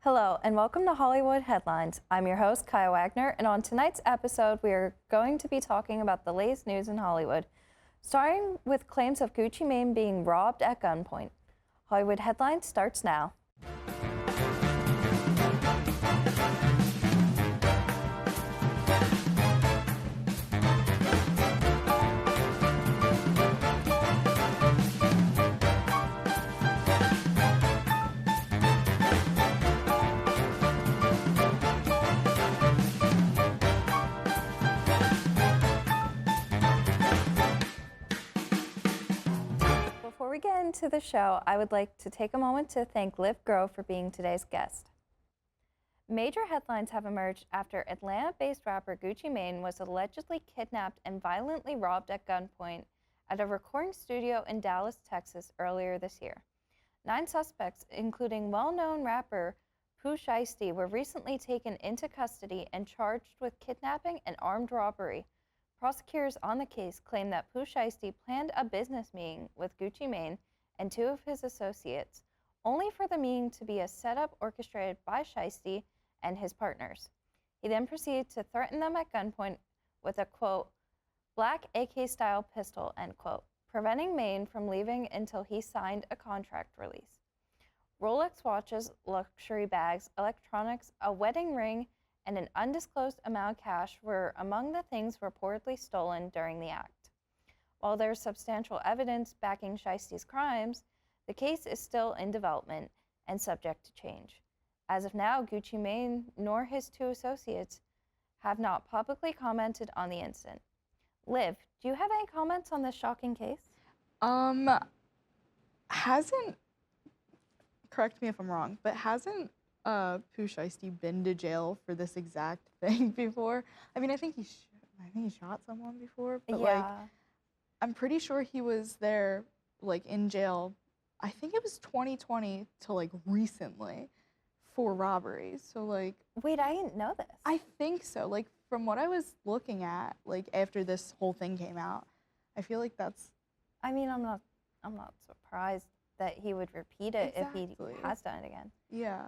Hello, and welcome to Hollywood Headlines. I'm your host, Kaya Wagner, and on tonight's episode, we are going to be talking about the latest news in Hollywood, starting with claims of Gucci Mane being robbed at gunpoint. Hollywood Headlines starts now. Before we get into the show, I would like to take a moment to thank Liv Grove for being today's guest. Major headlines have emerged after Atlanta-based rapper Gucci Mane was allegedly kidnapped and violently robbed at gunpoint at a recording studio in Dallas, Texas earlier this year. 9 suspects, including well-known rapper Pooh Shiesty, were recently taken into custody and charged with kidnapping and armed robbery. Prosecutors on the case claim that Pooh Shiesty planned a business meeting with Gucci Mane and 2 of his associates, only for the meeting to be a setup orchestrated by Shiesty and his partners. He then proceeded to threaten them at gunpoint with a, quote, black AK-style pistol, end quote, preventing Mane from leaving until he signed a contract release. Rolex watches, luxury bags, electronics, a wedding ring, and an undisclosed amount of cash were among the things reportedly stolen during the act. While there's substantial evidence backing Shiesty's crimes, the case is still in development and subject to change. As of now, Gucci Mane nor his 2 associates have not publicly commented on the incident. Liv, do you have any comments on this shocking case? Hasn't, correct me if I'm wrong, but hasn't Pooh Shiesty been to jail for this exact thing before? I mean, I think he shot someone before, but like, I'm pretty sure he was there, like, in jail. I think it was 2020 to like recently for robbery. So like, wait, I didn't know this. I think so. Like, from what I was looking at, like after this whole thing came out, I feel like that's. I mean, I'm not surprised that he would repeat it Exactly. if he has done it again. Yeah.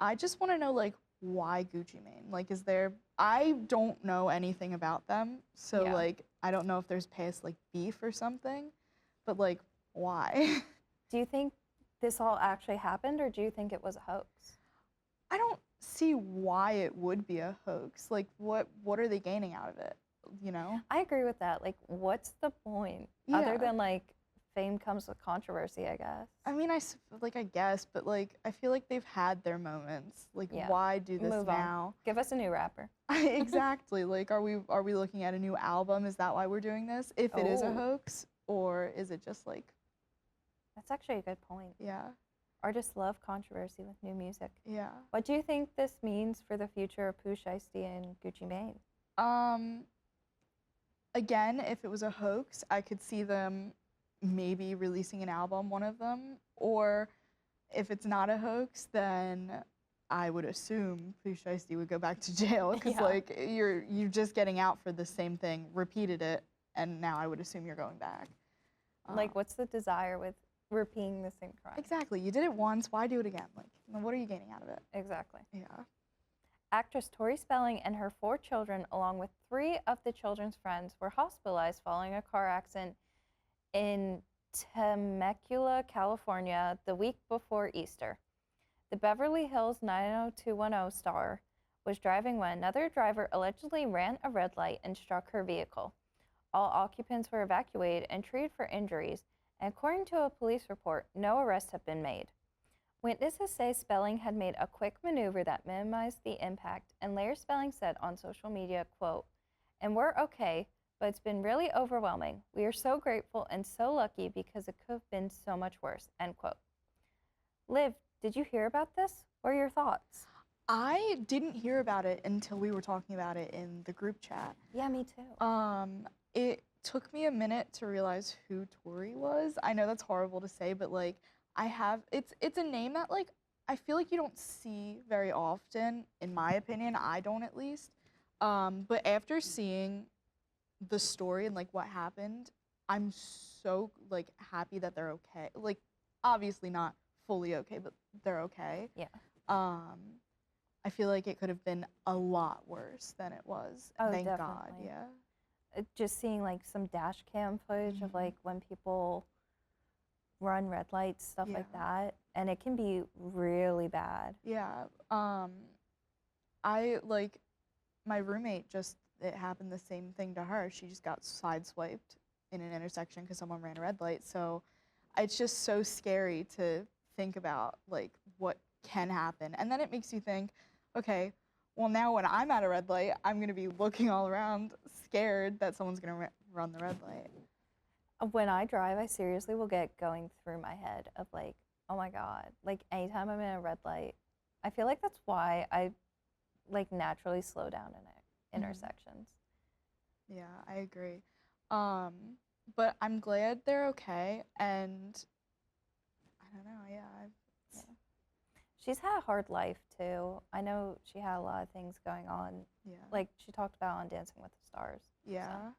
I just want to know, like, why Gucci Mane? Like, is there, I don't know anything about them, so, Yeah. like, I don't know if there's past, like, beef or something, but, like, why? Do you think this all actually happened, or do you think it was a hoax? I don't see why it would be a hoax. Like, what are they gaining out of it, you know? I agree with that. Like, what's the point? Yeah. Other than, like, fame comes with controversy, I guess. I mean, I guess, but, like, I feel like they've had their moments. Like, Yeah. why do this Move now? on. Give us a new rapper. Exactly. Like, are we looking at a new album? Is that why we're doing this? If it is a Oh. hoax, or is it just like, That's actually a good point. yeah, Artists love controversy with new music. yeah. What do you think this means for the future of Pooh Shiesty and Gucci Mane? Again, if it was a hoax, I could see them maybe releasing an album, one of them, or if it's not a hoax, then I would assume Pooh Shiesty would go back to jail because Yeah. like you're just getting out for the same thing, repeated it, and now I would assume you're going back. Like, what's the desire with repeating the same crime? Exactly. You did it once. Why do it again? Like, what are you gaining out of it? Exactly. Yeah. Actress Tori Spelling and her 4 children, along with 3 of the children's friends, were hospitalized following a car accident in Temecula, California, the week before Easter. The Beverly Hills 90210 star was driving when another driver allegedly ran a red light and struck her vehicle. All occupants were evacuated and treated for injuries, and according to a police report, no arrests have been made. Witnesses say Spelling had made a quick maneuver that minimized the impact, and later Spelling said on social media, quote, "And we're okay, but it's been really overwhelming. We are so grateful and so lucky because it could have been so much worse," end quote. Liv, did you hear about this? What are your thoughts? I didn't hear about it until we were talking about it in the group chat. Yeah, me too. It took me a minute to realize who Tori was. I know that's horrible to say, but like it's a name that like I feel like you don't see very often, in my opinion. I don't, at least. But after seeing the story and like what happened, I'm so like happy that they're okay. Like, obviously not fully okay, but they're okay. Yeah. I feel like it could have been a lot worse than it was. Oh, Thank God, definitely. yeah. Just seeing like some dash cam footage of Mhm. like when people run red lights, stuff like Yeah. that, and it can be really bad. Yeah. My roommate just, it happened the same thing to her. She just got sideswiped in an intersection because someone ran a red light. So it's just so scary to think about like what can happen. And then it makes you think, okay, well now when I'm at a red light, I'm gonna be looking all around, scared that someone's gonna run the red light. When I drive, I seriously will get going through my head of like, oh my God, like anytime I'm in a red light, I feel like that's why I like naturally slow down in Mhm. intersections. Yeah, I agree. But I'm glad they're okay, and I don't know. Yeah, Yeah. She's had a hard life too. I know she had a lot of things going on, yeah, like she talked about on Dancing with the Stars. yeah.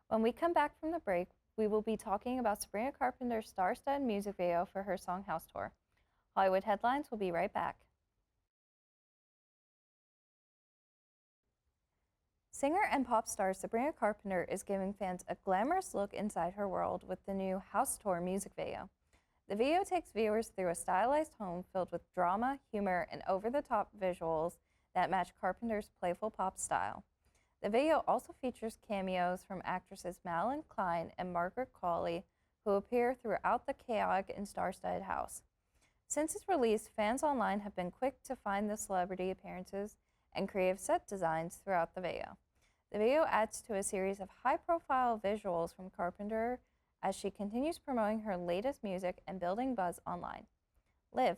When we come back from the break, we will be talking about Sabrina Carpenter's star-studded music video for her song House Tour. Hollywood Headlines will be right back. Singer and pop star Sabrina Carpenter is giving fans a glamorous look inside her world with the new House Tour music video. The video takes viewers through a stylized home filled with drama, humor, and over-the-top visuals that match Carpenter's playful pop style. The video also features cameos from actresses Madeline Klein and Margaret Qualley, who appear throughout the chaotic and star-studded house. Since its release, fans online have been quick to find the celebrity appearances and creative set designs throughout the video. The video adds to a series of high-profile visuals from Carpenter as she continues promoting her latest music and building buzz online. Liv,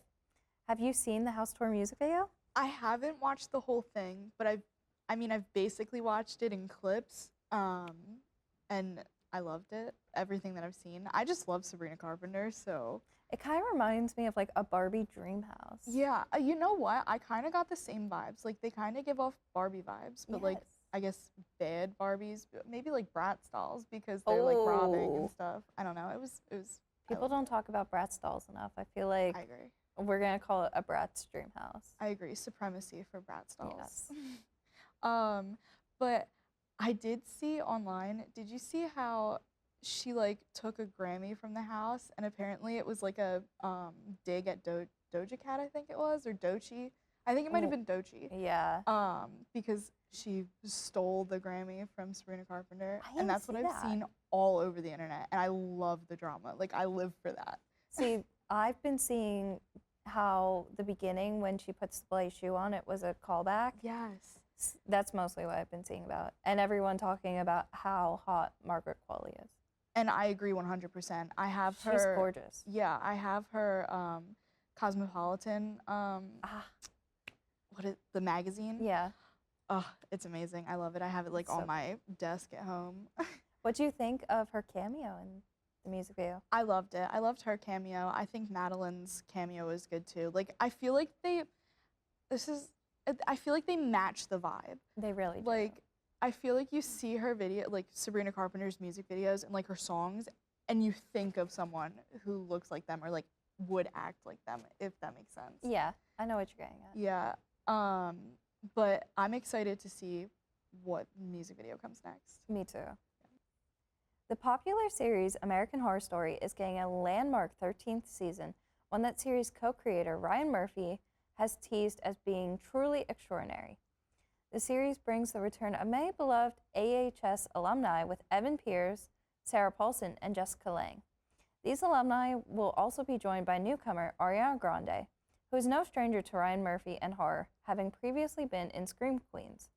have you seen the House Tour music video? I haven't watched the whole thing, but I've basically watched it in clips, and I loved it. Everything that I've seen. I just love Sabrina Carpenter, so. It kind of reminds me of like a Barbie dream house. Yeah, you know what? I kind of got the same vibes. Like they kind of give off Barbie vibes, but like Yes. I guess bad Barbies, maybe like Bratz dolls because they're like robbing and Oh. stuff. I don't know. It was. People don't talk about Bratz dolls enough. I feel like I agree. we're gonna call it a Bratz dream house. I agree. Supremacy for Bratz dolls. Yes. But I did see online. Did you see how she like took a Grammy from the house and apparently it was like a dig at Doja Cat, I think it was, or Doechii. I think it might have been Doechii. Yeah. Because she stole the Grammy from Sabrina Carpenter, I didn't and that's what see I've that. seen all over the internet, and I love the drama. Like I live for that. See, I've been seeing how the beginning when she puts the bloody shoe on it was a callback. Yes. That's mostly what I've been seeing about it. And everyone talking about how hot Margaret Qualley is. And I agree 100%. I have her. She's gorgeous. Yeah, I have her Cosmopolitan. What is the magazine? Yeah. Oh, it's amazing. I love it. I have it like It's on so my desk at home. What do you think of her cameo in the music video? I loved it. I loved her cameo. I think Madeline's cameo is good too. Like I feel like I feel like they match the vibe. They really do. Like I feel like you see her video, like Sabrina Carpenter's music videos and like her songs, and you think of someone who looks like them or like would act like them, if that makes sense. Yeah, I know what you're getting at. Yeah. But I'm excited to see what music video comes next. Me too. The popular series American Horror Story is getting a landmark 13th season, one that series co-creator Ryan Murphy has teased as being truly extraordinary. The series brings the return of many beloved AHS alumni with Evan Pierce, Sarah Paulson, and Jessica Lange. These alumni will also be joined by newcomer Ariana Grande, who is no stranger to Ryan Murphy and horror, having previously been in Scream Queens.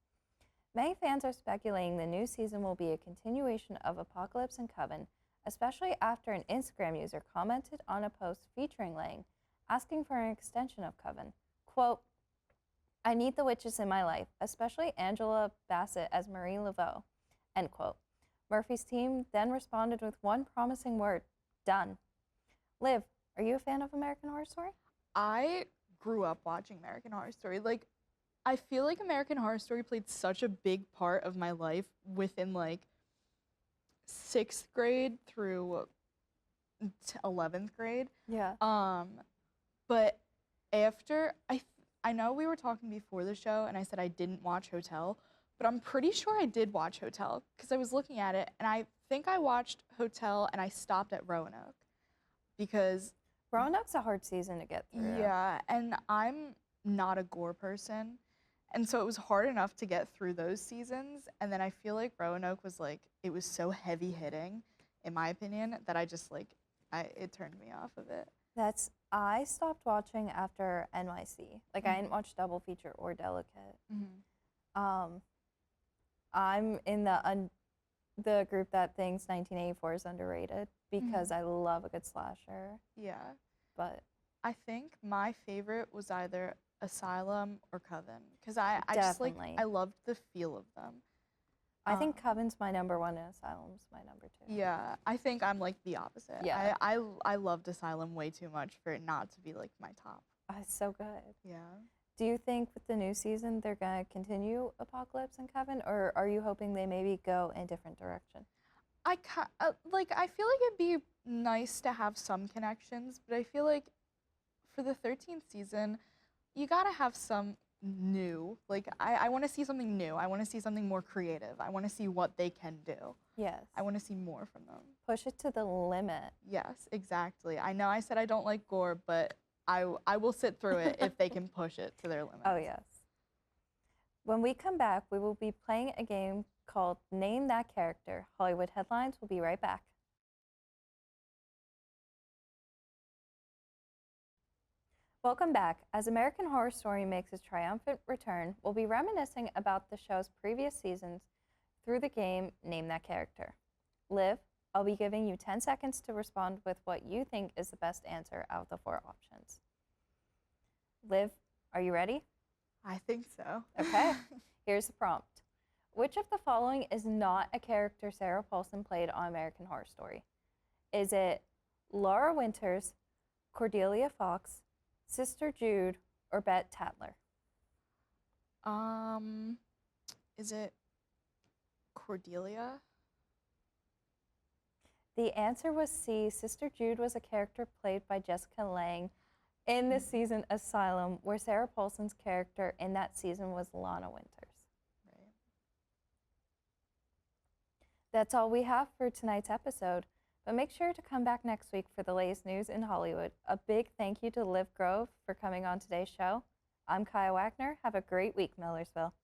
Many fans are speculating the new season will be a continuation of Apocalypse and Coven, especially after an Instagram user commented on a post featuring Lange, asking for an extension of Coven. Quote, "I need the witches in my life, especially Angela Bassett as Marie Laveau." End quote. Murphy's team then responded with one promising word, done. Liv, are you a fan of American Horror Story? I grew up watching American Horror Story. Like, I feel like American Horror Story played such a big part of my life within like 6th grade through 11th grade. Yeah. But after I know we were talking before the show and I said I didn't watch Hotel, but I'm pretty sure I did watch Hotel because I was looking at it and I think I watched Hotel and I stopped at Roanoke because Roanoke's a hard season to get through. yeah, and I'm not a gore person. And so it was hard enough to get through those seasons. And then I feel like Roanoke was like, it was so heavy hitting, in my opinion, that I just like, it turned me off of it. I stopped watching after NYC. Like, I didn't watch Double Feature or Delicate. Um, I'm in the group that thinks 1984 is underrated because I love a good slasher. Yeah. But I think my favorite was either Asylum or Coven because I just like, Definitely. I loved the feel of them. I think Coven's my number one and Asylum's my number two. Yeah, I think I'm like the opposite. Yeah. I loved Asylum way too much for it not to be like my top. It's so good. Yeah. Do you think with the new season they're going to continue Apocalypse and Coven, or are you hoping they maybe go in a different direction? I feel like it'd be nice to have some connections, but I feel like for the 13th season, you gotta have some new. Like I want to see something new. I want to see something more creative. I want to see what they can do. Yes. I want to see more from them. Push it to the limit. Yes, exactly. I know I said I don't like gore, but I will sit through it if they can push it to their limits. Oh, yes. When we come back, we will be playing a game called Name That Character. Hollywood Headlines will be right back. Welcome back. As American Horror Story makes its triumphant return, we'll be reminiscing about the show's previous seasons through the game Name That Character. Liv, I'll be giving you 10 seconds to respond with what you think is the best answer out of the 4 options. Liv, are you ready? I think so. Okay, here's the prompt. Which of the following is not a character Sarah Paulson played on American Horror Story? Is it Laura Winters, Cordelia Fox, Sister Jude, or Bette Tatler? Is it Cordelia? The answer was C. Sister Jude was a character played by Jessica Lange in the season Asylum, where Sarah Paulson's character in that season was Lana Winters. Right. That's all we have for tonight's episode, but make sure to come back next week for the latest news in Hollywood. A big thank you to Liv Grove for coming on today's show. I'm Kaya Wagner. Have a great week, Millersville.